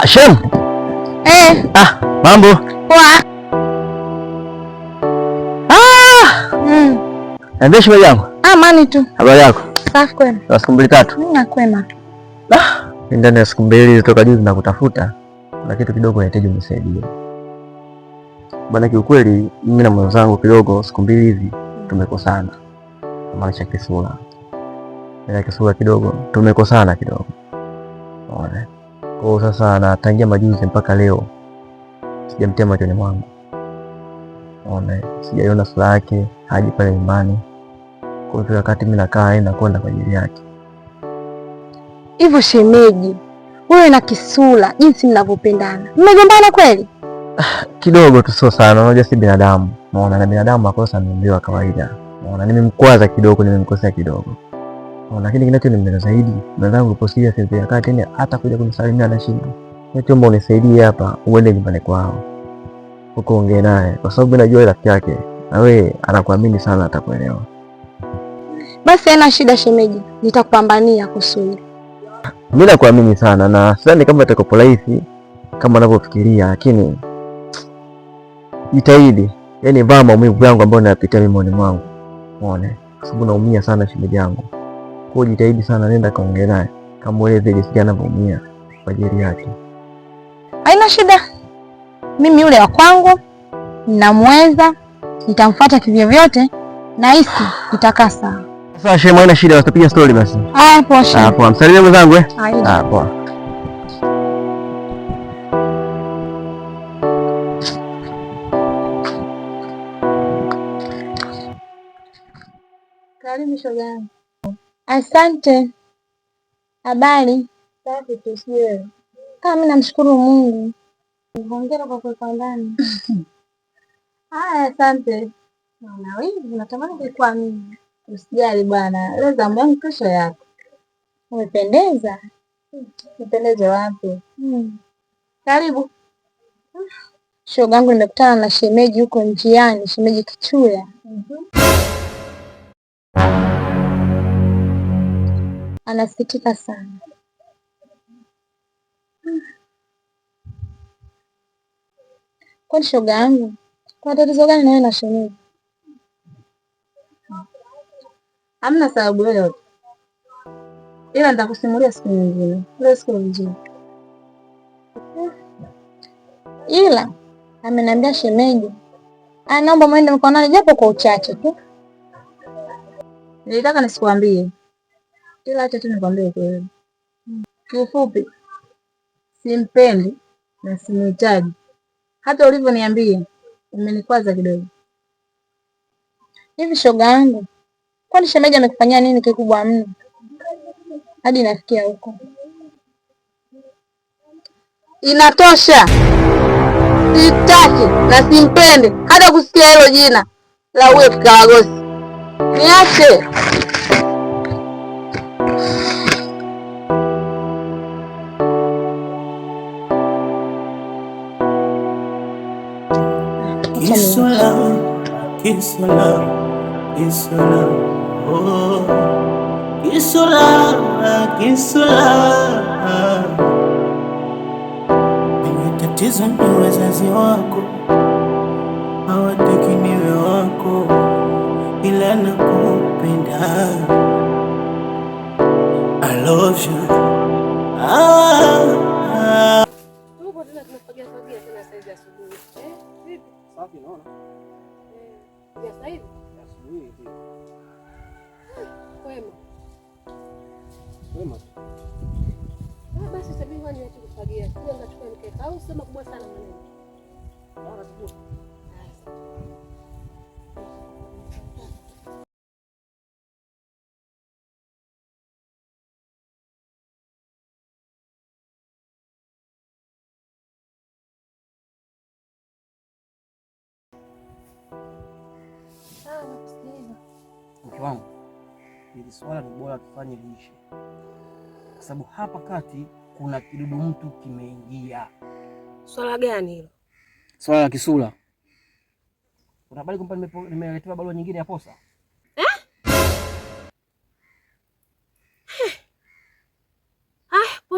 Shem. Mambo. Poa. Niambie shemeji yangu. Amani tu. Habari yako? Safi kwema. Kwa siku mbili tatu. Mimi kwema. Ndani ya siku mbili toka juzi nakutafuta. Na kitu kidogo nahitaji unisaidie. Bwana, kiukweli mimi na mwenzangu kidogo siku mbili hivi tumekosana. Maanisha kisura. Ila kisura kidogo tumekosana kidogo. Unaona? Kwa sasa natangia majuzi mpaka leo sijamtia machoni mwangu. Unaona? Sijaiona sura yake, haji pale nyumbani. Kwa hiyo wakati mimi nakaa na kwenda kwa ajili yake. Hivyo shemeji, wewe na kisura jinsi mnavyopendana. Mmegombana kweli? Kidogo tu, sio sana. Unajua si binadamu. Unaona, na binadamu makosa ni kawaida. Unaona, nimemkwaza kidogo, nimemkosea kidogo. Lakini kinachoniumiza zaidi, mwenzangu yupo serious ya kati ni hata kuja kunisalimia na shinda. Naomba unisaidie hapa, uende nyumbani kwao. Huko ongea naye kwa sababu najua rafiki yake na wewe anakuamini sana, atakuelewa. Basi haina shida shemeji, nitakupambania kusudi. Mimi nakuamini sana na sidhani kama itakopo rahisi kama unavyofikiria, lakini jitahidi. Yaani vaa maumivu yangu ambayo nayapitia mimi moyoni mwangu. Unaona? Kwa sababu naumia sana shemeji yangu. Kwa jitahidi sana, nenda kaongea naye. Kama wewe vile jinsi anavyoumia kwa ajili yake. Haina shida. Mimi yule wa kwangu ninamweza, nitamfuata kivyo vyote na hisi itakaa sawa. Sasa shemu, haina shida, tutapiga story basi. Poa shemu. Poa, msalimie mwenzangu eh. Poa. Karibu shoga yangu. Asante. Habari? Safi tu, sio? Kama mimi namshukuru Mungu. Hongera kwa kuwa ndani. Asante. Na wewe unatamani kwa mimi. Usijali bwana. Leo zamu yangu kesho yako. Umependeza. Upendeze wapi? Karibu. Shoga yangu, nimekutana na shemeji huko njiani, shemeji Kichuya. Anasikitika sana. Kwani shoga yangu, kuna tatizo gani na wewe na shemeji? Hamna sababu yoyote. Ila nitakusimulia siku nyingine. Leo siku nyingine. Ila ameniambia shemeji anaomba mwende mkononi japo kwa uchache tu. Nilitaka nisikuambie. Ila acha tu nikwambie kweli. Kiufupi, simpendi na simhitaji. Hata ulivyoniambia umenikwaza kidogo. Hivi shoga yangu, kwani shemeji amekufanyia nini kikubwa mno hadi nafikia huko? Inatosha. Sitaki na simpendi hata kusikia hilo jina la huyo kikaragosi. Niache. Kisula, kisula, kisula, oh, kisula, kisula. Mwenye tatizo ni wazazi wako, hawataki niwe wako, ila nakupenda. I love you. Basi sabini niache kufagia. Sija ngachukua mkeka au sema kubwa sana maneno. Naona tu. Mke wangu, hili swala ni bora tufanye liishe, kwa sababu hapa kati kuna kidudu mtu kimeingia. Swala gani hilo? Swala la Kisula. Una habari kwamba nimeletewa barua nyingine ya posa?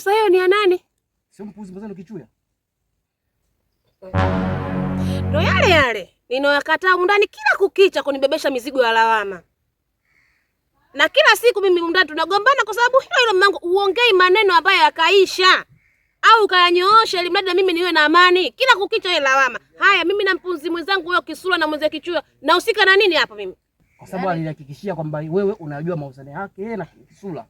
makosa hayo ni ya nani? Sio mpuzi mbona kichuya? Ndio yale ninayokataa undani kila kukicha kunibebesha mizigo ya lawama. Na kila siku mimi undani tunagombana kwa sababu hilo mmangu uongei maneno ambayo yakaisha au kayanyoosha ili mradi na mimi niwe na amani. Kila kukicha ile lawama. Haya mimi na mpunzi mwenzangu huyo Kisula na mwenzie Kichuya na usika na nini hapa mimi? Kwa sababu alihakikishia kwamba wewe unajua mahusiano yake yeye na Kisula.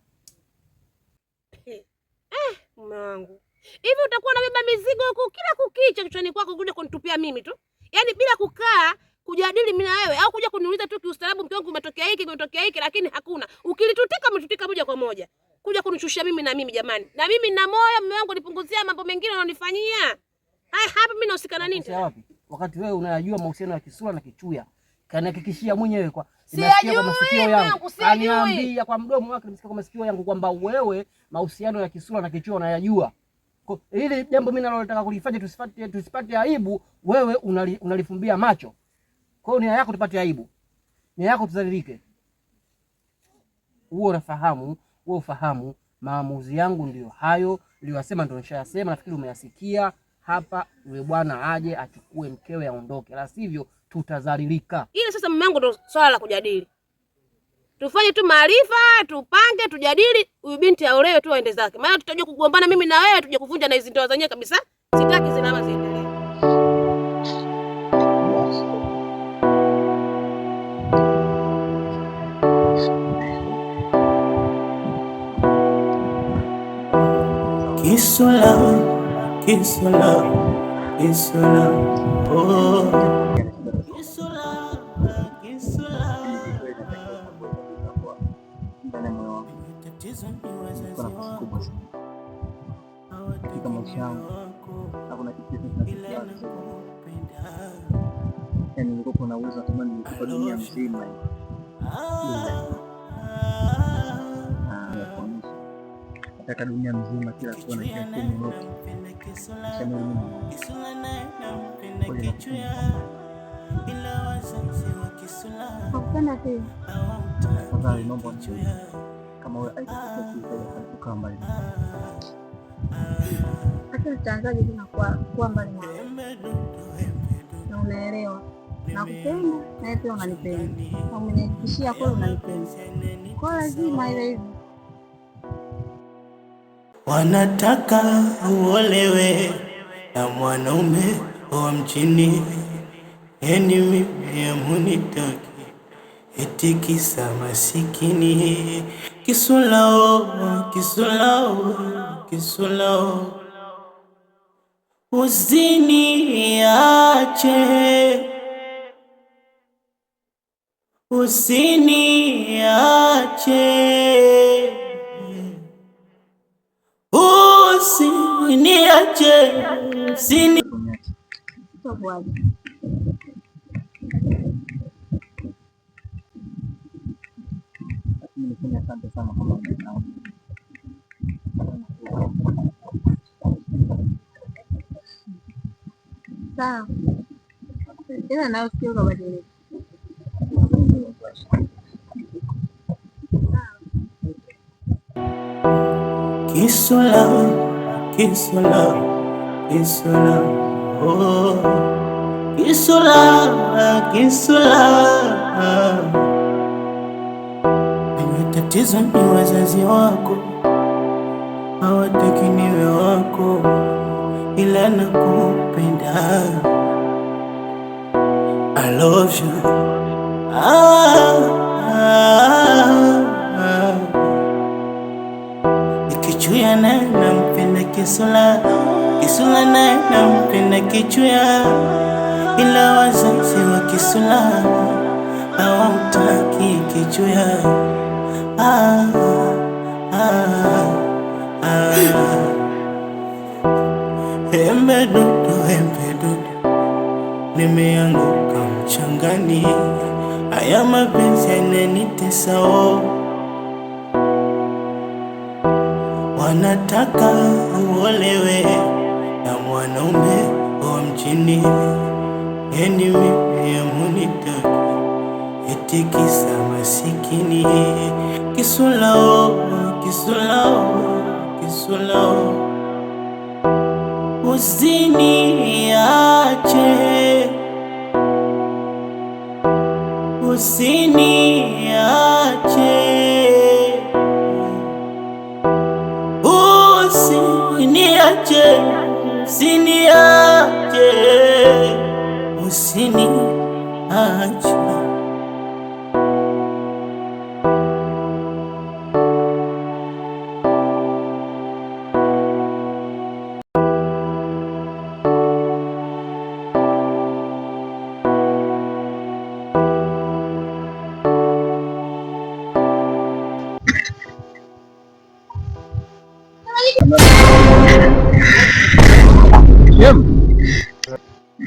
Mume wangu. Hivi utakuwa unabeba mizigo huko kila kukicha kichwani kwako kuja kunitupia mimi tu? Yaani bila kukaa kujadili mimi na wewe au kuja kuniuliza tu kiustaarabu mke wangu umetokea hiki lakini hakuna. Ukilitutika umetutika moja kwa moja. Kuja kunishushia mimi na mimi jamani. Na mimi nina moyo mume wangu nipunguzia mambo mengine unanifanyia. Haya hapa mimi nahusika na nini? Wapi? Wakati wewe unayajua mahusiano ya Kisula na Kichuya. Kanihakikishia mwenyewe kwa nimesikia kwa masikio yangu. Aniambia kwa mdomo wake nimesikia kwa masikio yangu kwamba wewe mahusiano ya Kisula na Kichuya unayajua. Hili jambo mimi nalotaka kulifanya tusipate aibu, wewe unalifumbia macho. Kwa hiyo nia yako tupate aibu. Nia yako tuzalilike. Wewe ufahamu maamuzi yangu ndio hayo, niliyosema ndio nishayasema, nafikiri umeyasikia. Hapa yule bwana aje achukue mkewe aondoke, la sivyo tutazalilika. Ile sasa mume wangu ndio swala la kujadili. Tufanye tu maarifa, tupange, tujadili, huyu binti aolewe tu aende zake. Maana tutajua kugombana mimi na wewe, tuje kuvunja na hizo ndoa zenyewe kabisa. Sitaki zinama ziendelee. Kisula, oh. Katika maisha yangu hakuna kitu kinachofikia. Yaani nilikuwa nauza kama nilikuwa dunia mzima. Nataka dunia mzima kila kona kila kitu. Hakuna tu. Sasa naomba kama wewe aikuwa mbali. Hata utaanzaje tena kuwa mbali na unaelewa. Nakupenda na wewe pia unanipenda. Na umenihakikishia kweli unanipenda. Kwa lazima iwe hivyo. Wanataka uolewe na mwanaume wa mjini, yani mimi hamunitaki, eti kisa masikini. Kisula, usiniache. Asante sana kwa msaada. Sawa. Tena na usikie ukabadilika. Kisula, oh. Kisula. Tatizo ni wazazi wako hawataki niwe wako, ila nakupenda. I love you. Kichuya naye nampenda Kisula naye nampenda Kichuya, ila wazazi wa Kisula hawamtaki Kichuya. Embe dudu, nimeanguka mchangani, haya mapenzi yananitesa. Wanataka uolewe na mwanaume wa mjini, yani mimi hamunitaki, eti kisa masikini. Kisula, Kisula, usiniache, usiniache, usiniache, usiniache, usiniache.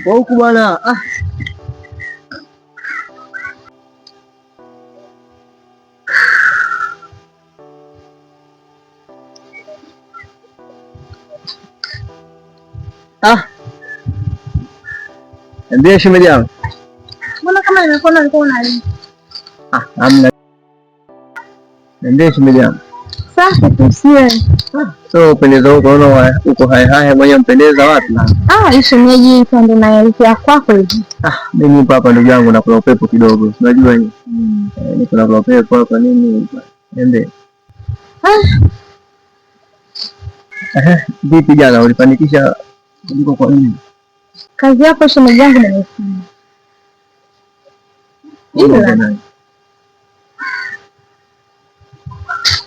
Kwa huku bwana. Ndiye shemeji yangu. Mbona kama nimekuona ulikuwa unalala? Hamna. Ndiye shemeji yangu. Safi tu sie. So upendeza huko, unaona uko hai mwenye mpendeza wapi na? Hii shemeji ipo ndo naelekea kwako hivi. Mimi nipo hapa ndugu yangu, nakula upepo kidogo. Unajua nini? Niko nakula upepo hapa nini? Niende. Vipi jana ulifanikisha kuliko kwa nini? Kazi yako shemeji yangu nimefanya.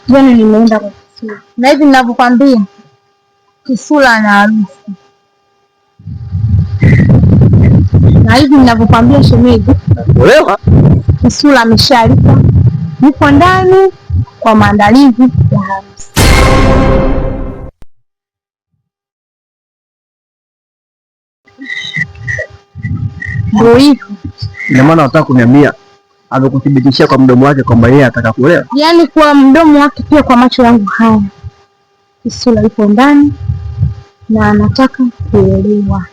Jana nimeenda kwa Kisula. Na hivi ninavyokuambia Kisula na harusi. Na hivi ninavyokuambia shemeji, Olewa. Kisula ameshalika. Yuko ndani kwa maandalizi ya harusi. Ndio hivyo. Ina maana unataka kuniambia amekuthibitishia kwa mdomo wake kwamba yeye ataka kuolewa? Yaani kwa mdomo wake pia kwa macho yangu haya. Kisula yupo ndani na anataka kuolewa.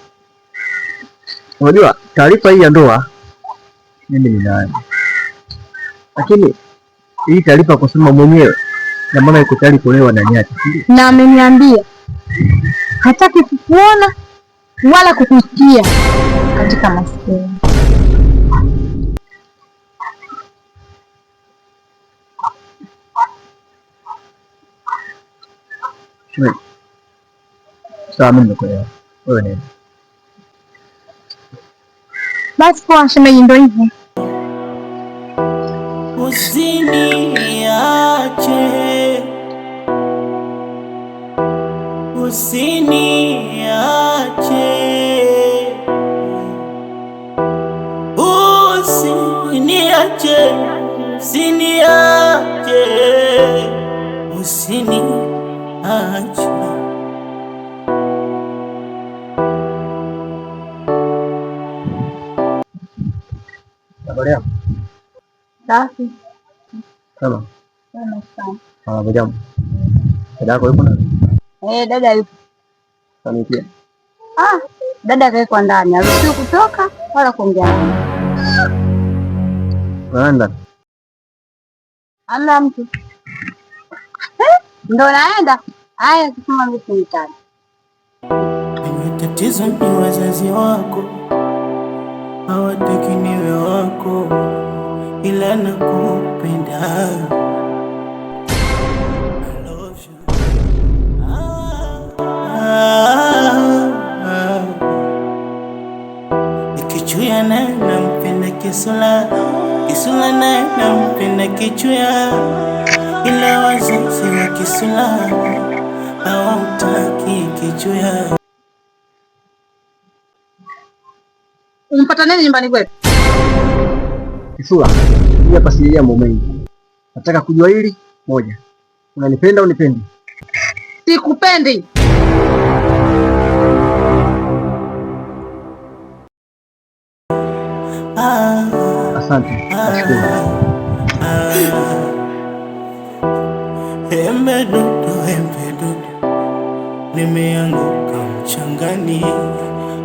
Unajua taarifa hii ya ndoa mimi ninayo. Lakini hii taarifa kusema mwenyewe na maana yuko tayari kuolewa na nyati. Na ameniambia hataki kukuona wala kukusikia katika masikio. Sawa, mimi nimekuelewa. Wewe nenda. Basi kwa shemeji ndio hivyo. Usiniache, usiniache, usiniache, usiniache, usiniache. Habari yako? Safi. Sawa. Sawa. Jambo. Dada yako yupo ndani? Dada yupo. Familia. Dada kaekwa ndani, haruhusiwi kutoka wala kuongea. Naenda. Hamna mtu. Ndo naenda. Haya kusema vitu vitatu. Tatizo ni wazazi wako hawataki niwe wako, ila nakupenda. I love you. Kichuya naye nampenda Kisula, Kisula naye nampenda Kichuya, ila wazazi wa Kisula hawamtaki Kichuya. Umpata nini nyumbani kwetu? Kisula, hii hapa si jambo mengi. Nataka kujua hili moja. Unanipenda au unipendi? Sikupendi. Asante. Nashukuru. Embedodo nimeanguka mchangani,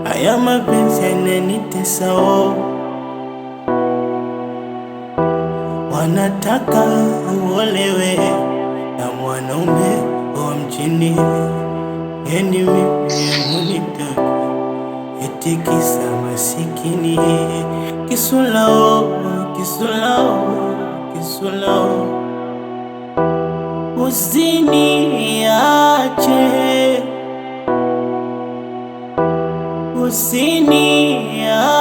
haya mapenzi yananitesa. Wanataka uolewe na mwanaume wa chini, yani mimi unitaki, eti kisa masikini. Kisulao, kisulao, kisulao, usiniache, usiniache.